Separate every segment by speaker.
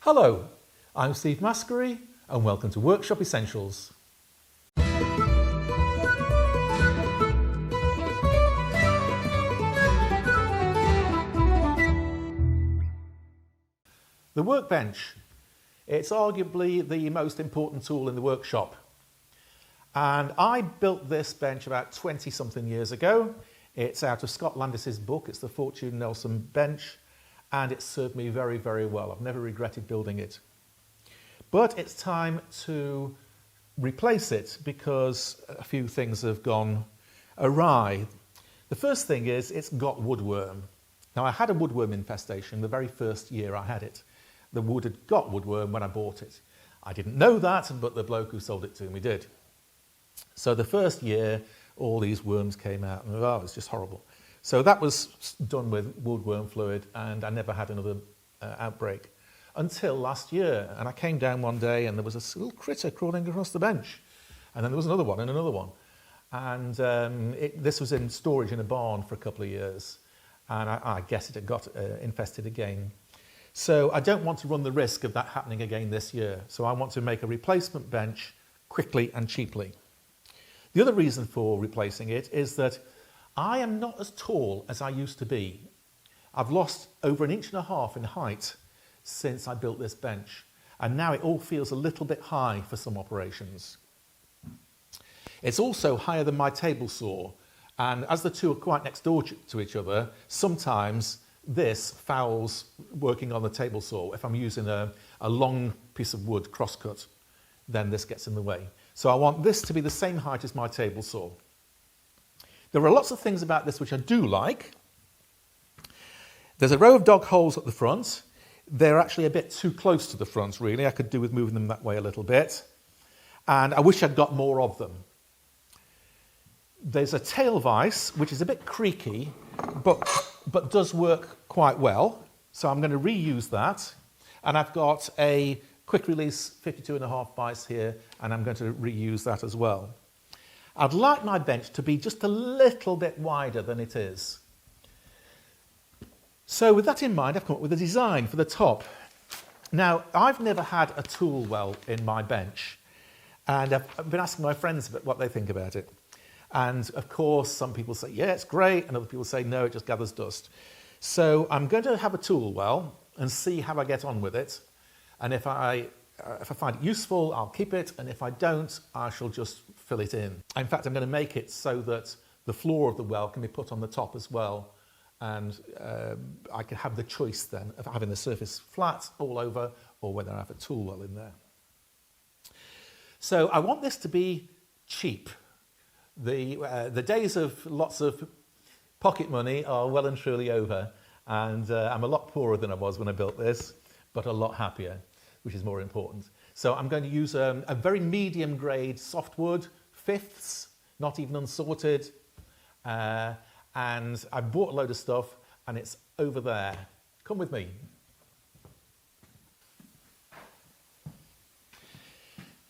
Speaker 1: Hello, I'm Steve Maskery and welcome to Workshop Essentials. The Workbench. It's arguably the most important tool in the workshop. And I built this bench about 20-something years ago. It's out of Scott Landis's book. It's the Fortune Nelson bench. And it served me very, very well. I've never regretted building it. But it's time to replace it because a few things have gone awry. The first thing is it's got woodworm. Now, I had a woodworm infestation the very first year I had it. The wood had got woodworm when I bought it. I didn't know that, but the bloke who sold it to me did. So the first year, all these worms came out, and oh, it was just horrible. So that was done with woodworm fluid, and I never had another outbreak until last year. And I came down one day, and there was a little critter crawling across the bench. And then there was another one and another one. And this was in storage in a barn for a couple of years. And I guess it had got infested again. So I don't want to run the risk of that happening again this year. So I want to make a replacement bench quickly and cheaply. The other reason for replacing it is that I am not as tall as I used to be. I've lost over 1.5 inches in height since I built this bench. And now it all feels a little bit high for some operations. It's also higher than my table saw. And as the two are quite next door to each other, sometimes this fouls working on the table saw. If I'm using a long piece of wood crosscut, then this gets in the way. So I want this to be the same height as my table saw. There are lots of things about this which I do like. There's a row of dog holes at the front. They're actually a bit too close to the front, really. I could do with moving them that way a little bit. And I wish I'd got more of them. There's a tail vise, which is a bit creaky, but does work quite well. So I'm going to reuse that. And I've got a quick release 52.5 vise here, and I'm going to reuse that as well. I'd like my bench to be just a little bit wider than it is. So with that in mind, I've come up with a design for the top. Now, I've never had a tool well in my bench, and I've been asking my friends what they think about it. And of course, some people say, yeah, it's great, and other people say, no, it just gathers dust. So I'm going to have a tool well and see how I get on with it. And if I find it useful, I'll keep it, and if I don't, I shall just fill it in. In fact, I'm going to make it so that the floor of the well can be put on the top as well, and I can have the choice then of having the surface flat all over or whether I have a tool well in there. So I want this to be cheap. The days of lots of pocket money are well and truly over, and I'm a lot poorer than I was when I built this, but a lot happier, which is more important. So I'm going to use a very medium grade softwood, fifths, not even unsorted, and I bought a load of stuff and it's over there. Come with me.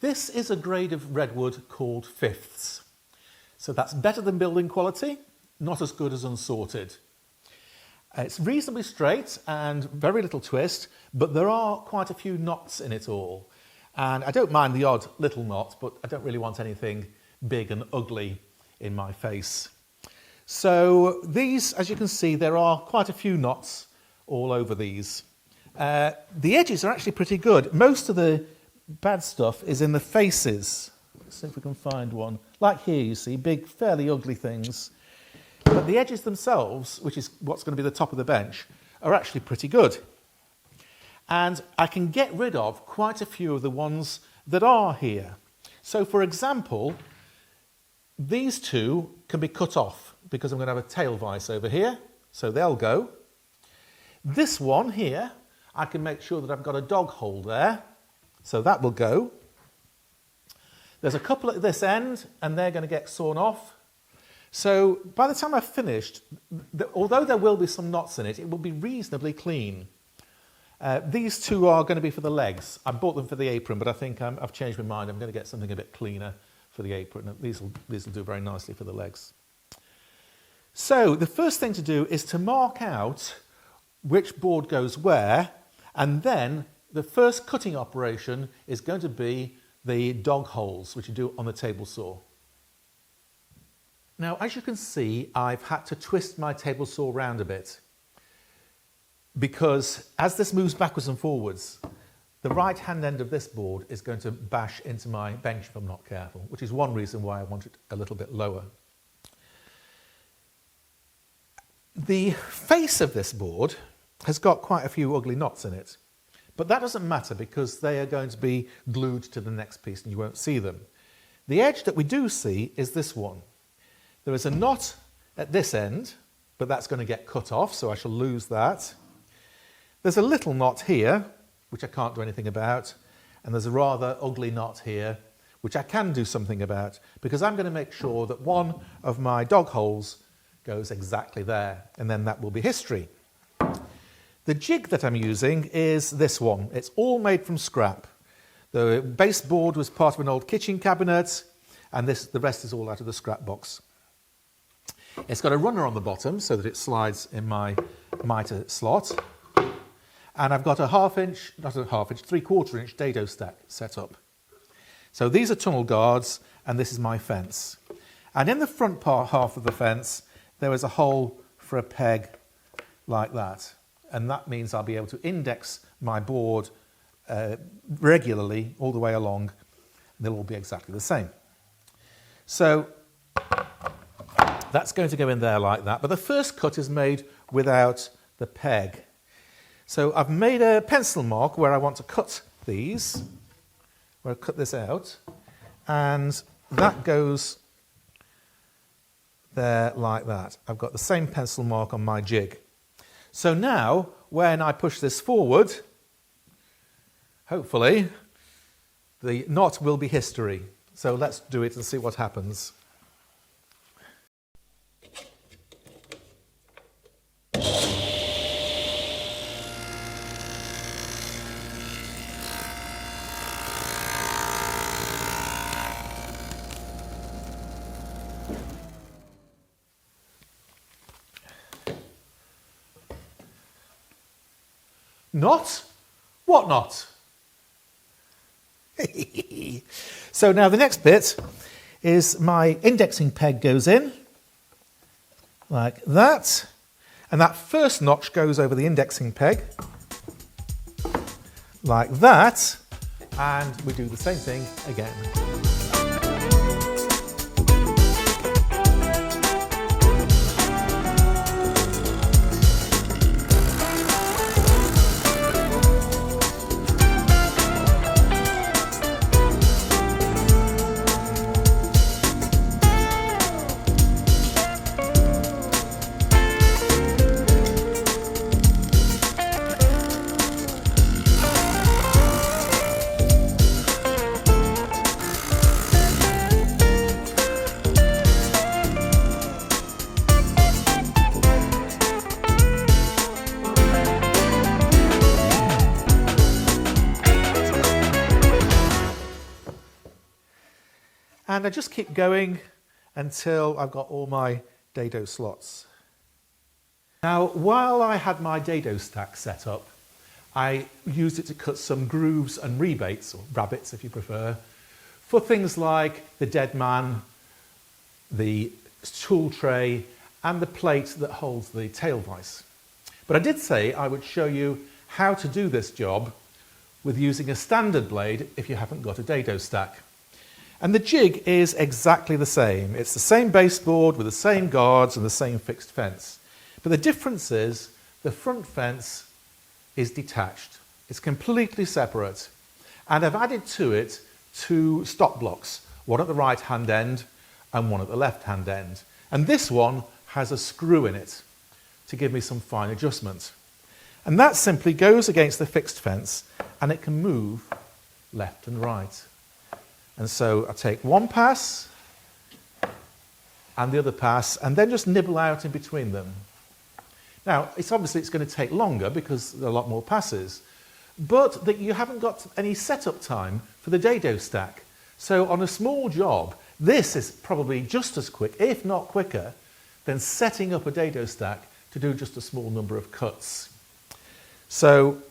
Speaker 1: This is a grade of redwood called fifths. So that's better than building quality, not as good as unsorted. It's reasonably straight and very little twist, but there are quite a few knots in it all. And I don't mind the odd little knot, but I don't really want anything big and ugly in my face. So these, as you can see, there are quite a few knots all over these. The edges are actually pretty good. Most of the bad stuff is in the faces. Let's see if we can find one. Like here, you see, big, fairly ugly things. But the edges themselves, which is what's going to be the top of the bench, are actually pretty good. And I can get rid of quite a few of the ones that are here. So, for example, these two can be cut off because I'm going to have a tail vise over here, so they'll go. This one here, I can make sure that I've got a dog hole there, so that will go. There's a couple at this end, and they're going to get sawn off. So by the time I've finished, although there will be some knots in it, it will be reasonably clean. These two are going to be for the legs. I bought them for the apron, but I think I've changed my mind. I'm going to get something a bit cleaner for the apron. These will do very nicely for the legs. So the first thing to do is to mark out which board goes where, and then the first cutting operation is going to be the dog holes, which you do on the table saw. Now, as you can see, I've had to twist my table saw round a bit because as this moves backwards and forwards, the right-hand end of this board is going to bash into my bench if I'm not careful, which is one reason why I want it a little bit lower. The face of this board has got quite a few ugly knots in it, but that doesn't matter because they are going to be glued to the next piece and you won't see them. The edge that we do see is this one. There is a knot at this end, but that's going to get cut off, so I shall lose that. There's a little knot here, which I can't do anything about, and there's a rather ugly knot here, which I can do something about, because I'm going to make sure that one of my dog holes goes exactly there, and then that will be history. The jig that I'm using is this one. It's all made from scrap. The baseboard was part of an old kitchen cabinet, and the rest is all out of the scrap box. It's got a runner on the bottom so that it slides in my mitre slot. And I've got a 3/4 inch dado stack set up. So these are tunnel guards, and this is my fence. And in the front half of the fence, there is a hole for a peg like that. And that means I'll be able to index my board regularly all the way along. They'll all be exactly the same. So that's going to go in there like that. But the first cut is made without the peg. So I've made a pencil mark where I want to cut these, where I cut this out, and that goes there like that. I've got the same pencil mark on my jig. So now, when I push this forward, hopefully, the knot will be history. So let's do it and see what happens. Knot? What knot? So now the next bit is my indexing peg goes in, like that, and that first notch goes over the indexing peg, like that, and we do the same thing again. And I just keep going until I've got all my dado slots. Now, while I had my dado stack set up, I used it to cut some grooves and rebates, or rabbits if you prefer, for things like the dead man, the tool tray, and the plate that holds the tail vise. But I did say I would show you how to do this job with using a standard blade if you haven't got a dado stack. And the jig is exactly the same. It's the same baseboard with the same guards and the same fixed fence. But the difference is the front fence is detached. It's completely separate. And I've added to it two stop blocks, one at the right-hand end and one at the left-hand end. And this one has a screw in it to give me some fine adjustment. And that simply goes against the fixed fence and it can move left and right. And so I take one pass and the other pass and then just nibble out in between them. Now, it's going to take longer because there are a lot more passes, but that you haven't got any setup time for the dado stack. So on a small job, this is probably just as quick, if not quicker, than setting up a dado stack to do just a small number of cuts. So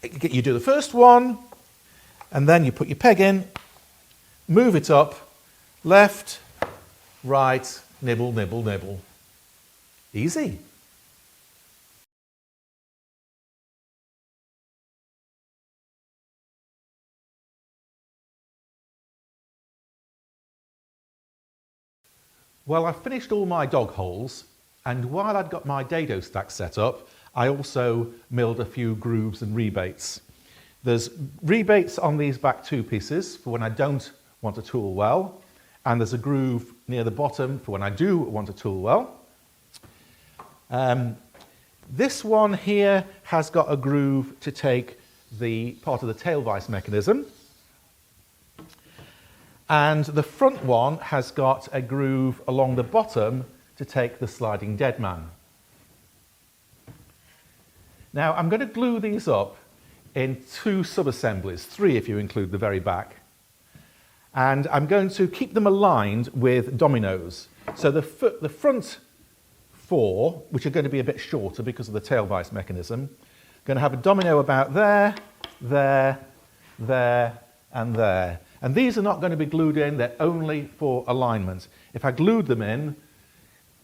Speaker 1: you do the first one, and then you put your peg in, move it up, left, right, nibble, nibble, nibble. Easy. Well, I've finished all my dog holes, and while I'd got my dado stack set up, I also milled a few grooves and rebates. There's rebates on these back two pieces for when I don't want to tool well, and there's a groove near the bottom for when I do want to tool well. This one here has got a groove to take the part of the tail vise mechanism, and the front one has got a groove along the bottom to take the sliding dead man. Now I'm going to glue these up in two sub-assemblies, three if you include the very back. And I'm going to keep them aligned with dominoes. So the front four, which are going to be a bit shorter because of the tail vise mechanism, going to have a domino about there, there, there, and there. And these are not going to be glued in, they're only for alignment. If I glued them in,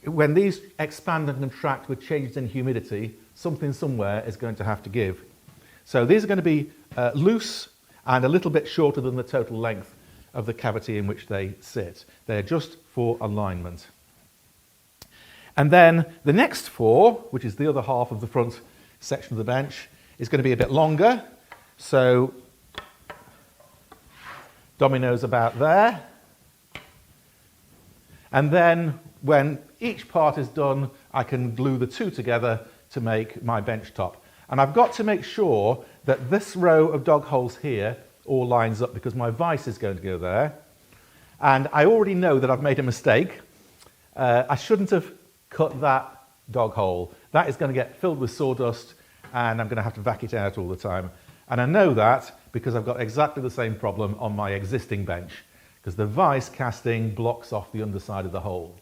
Speaker 1: when these expand and contract with changes in humidity, something somewhere is going to have to give. So these are going to be loose and a little bit shorter than the total length of the cavity in which they sit. They're just for alignment. And then the next four, which is the other half of the front section of the bench, is going to be a bit longer. So dominoes about there. And then when each part is done, I can glue the two together to make my bench top. And I've got to make sure that this row of dog holes here all lines up because my vise is going to go there. And I already know that I've made a mistake. I shouldn't have cut that dog hole. That is going to get filled with sawdust and I'm going to have to vac it out all the time. And I know that because I've got exactly the same problem on my existing bench because the vise casting blocks off the underside of the hole.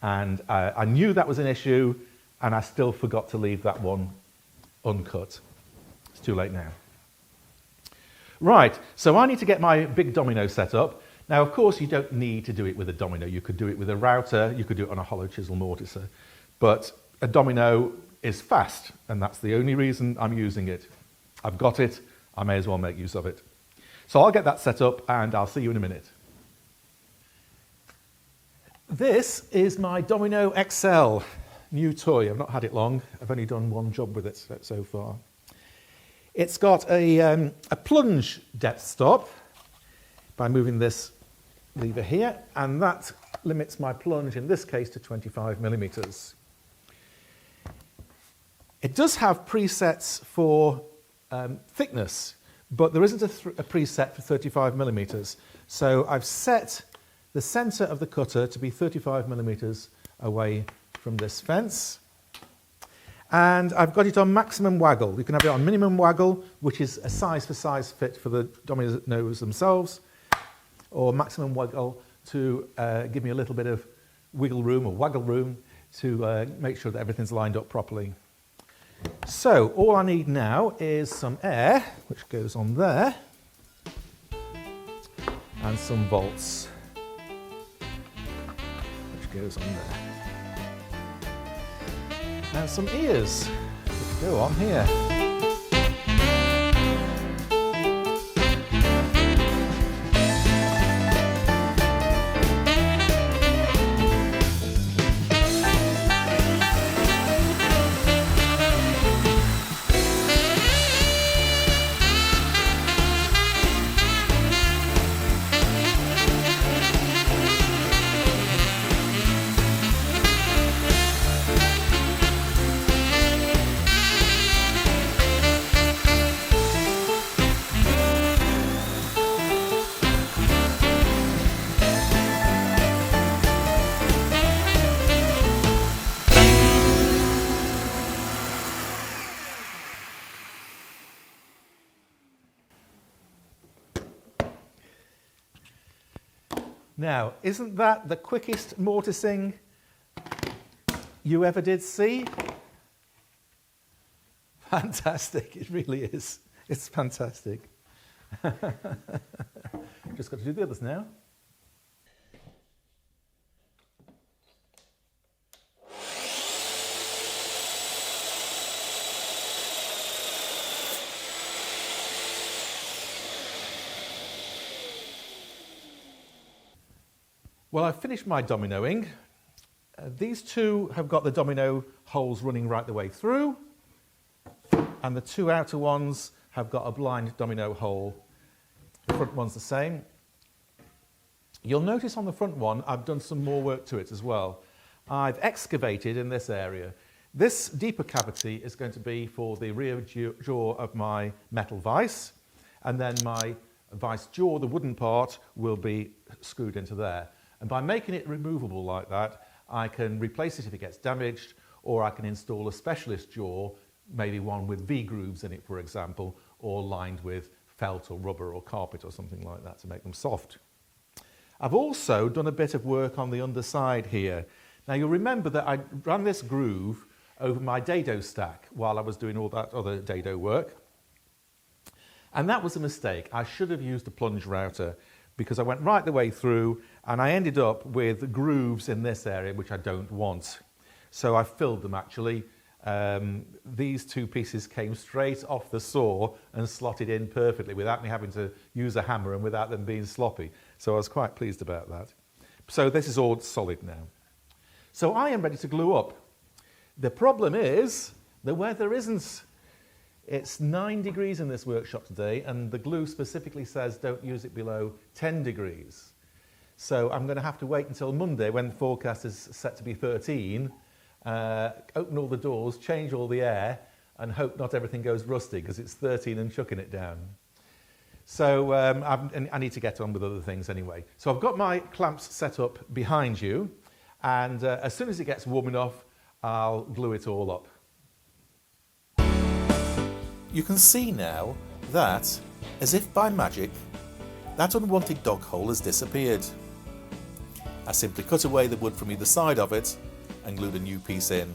Speaker 1: And I knew that was an issue and I still forgot to leave that one uncut. It's too late now. Right, so I need to get my big domino set up. Now, of course, you don't need to do it with a domino. You could do it with a router, you could do it on a hollow chisel mortiser. But a domino is fast, and that's the only reason I'm using it. I've got it, I may as well make use of it. So I'll get that set up, and I'll see you in a minute. This is my Domino XL, new toy. I've not had it long. I've only done one job with it so far. It's got a plunge depth stop by moving this lever here, and that limits my plunge, in this case, to 25 millimeters. It does have presets for thickness, but there isn't a preset for 35 millimeters. So I've set the center of the cutter to be 35 millimeters away from this fence. And I've got it on maximum waggle. You can have it on minimum waggle, which is a size for size fit for the dominoes themselves, or maximum waggle to give me a little bit of wiggle room or waggle room to make sure that everything's lined up properly. So all I need now is some air, which goes on there, and some bolts, which goes on there. And some ears which go on here. Now, isn't that the quickest mortising you ever did see? Fantastic, it really is. It's fantastic. Just got to do the others now. Well, I've finished my dominoing. These two have got the domino holes running right the way through, and the two outer ones have got a blind domino hole. The front one's the same. You'll notice on the front one I've done some more work to it as well. I've excavated in this area. This deeper cavity is going to be for the rear jaw of my metal vise, and then my vise jaw, the wooden part, will be screwed into there. And by making it removable like that, I can replace it if it gets damaged, or I can install a specialist jaw, maybe one with V-grooves in it, for example, or lined with felt or rubber or carpet or something like that to make them soft. I've also done a bit of work on the underside here. Now you'll remember that I ran this groove over my dado stack while I was doing all that other dado work. And that was a mistake. I should have used a plunge router, because I went right the way through and I ended up with grooves in this area which I don't want. So I filled them actually. These two pieces came straight off the saw and slotted in perfectly without me having to use a hammer and without them being sloppy. So I was quite pleased about that. So this is all solid now. So I am ready to glue up. The problem is the weather isn't. It's 9 degrees in this workshop today, and the glue specifically says don't use it below 10 degrees. So I'm going to have to wait until Monday, when the forecast is set to be 13, open all the doors, change all the air, and hope not everything goes rusty, because it's 13 and chucking it down. So I need to get on with other things anyway. So I've got my clamps set up behind you, and as soon as it gets warm enough, I'll glue it all up. You can see now that, as if by magic, that unwanted dog hole has disappeared. I simply cut away the wood from either side of it and glued a new piece in,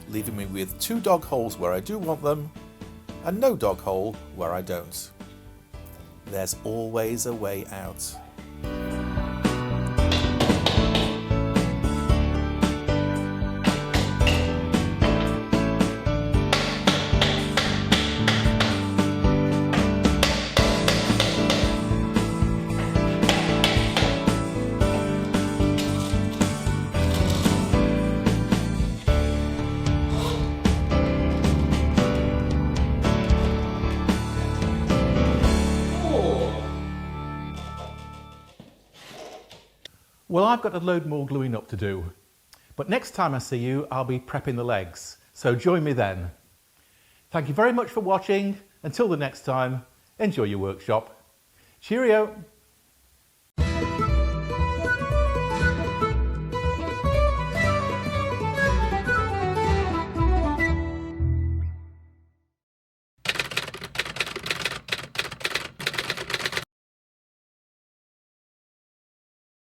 Speaker 1: leaving me with 2 dog holes where I do want them and no dog hole where I don't. There's always a way out. Well, I've got a load more gluing up to do, but next time I see you, I'll be prepping the legs, so join me then. Thank you very much for watching. Until the next time, enjoy your workshop. Cheerio!